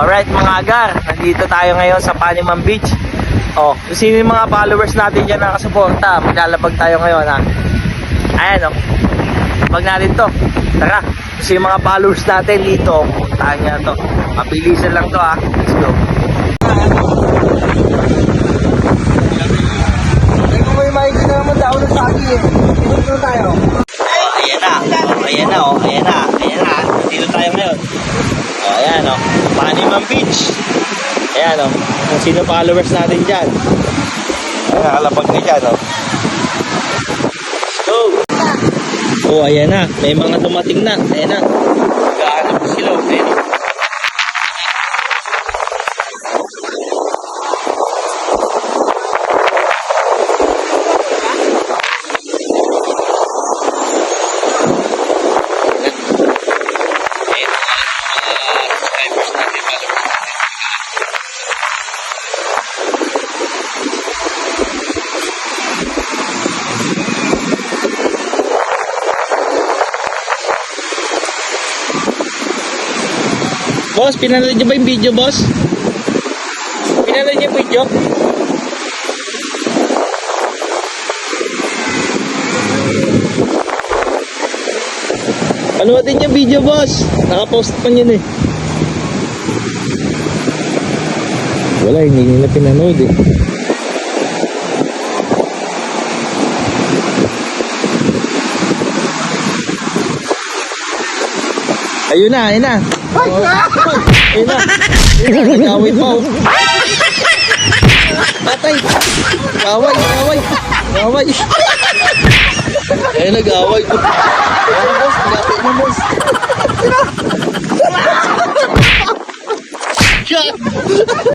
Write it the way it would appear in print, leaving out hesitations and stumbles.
Alright mga agar, nandito tayo ngayon sa Paniman Beach. Oh, kung sino yung mga followers natin dyan nakasuporta, maglalabag tayo ngayon ha. Ayan oh, labag natin to. Tara, kung sino yung mga followers natin dito, puntahan nyo to. Mabilisan lang to ha, let's go. Kung may makikita naman daw ng sabi eh, dito tayo. Ayan na, ayan na, ayan na, ayan na, dito tayo ngayon. Oh, ayan o, Paniman Beach. Ayan o, kung sino followers natin dyan. Ayan, nakalapag na dyan o. Go! Oh, ayan na, may mga dumating na. Ayan na, gaano po sila. Ayan o. Boss, pinanood niyo ba yung video, boss? Pinanood niyo yung video? Panoodin niyo yung video, boss. Nakapost pa yun eh. Wala, hindi nila pinanood eh. Ayun na, ayun na. Ayun na. Ayun na, nag-away pa oh. Patay. Away, away. Away. Ayun, nag-away po. Ayun, boss. Nagapit na, boss. Shot.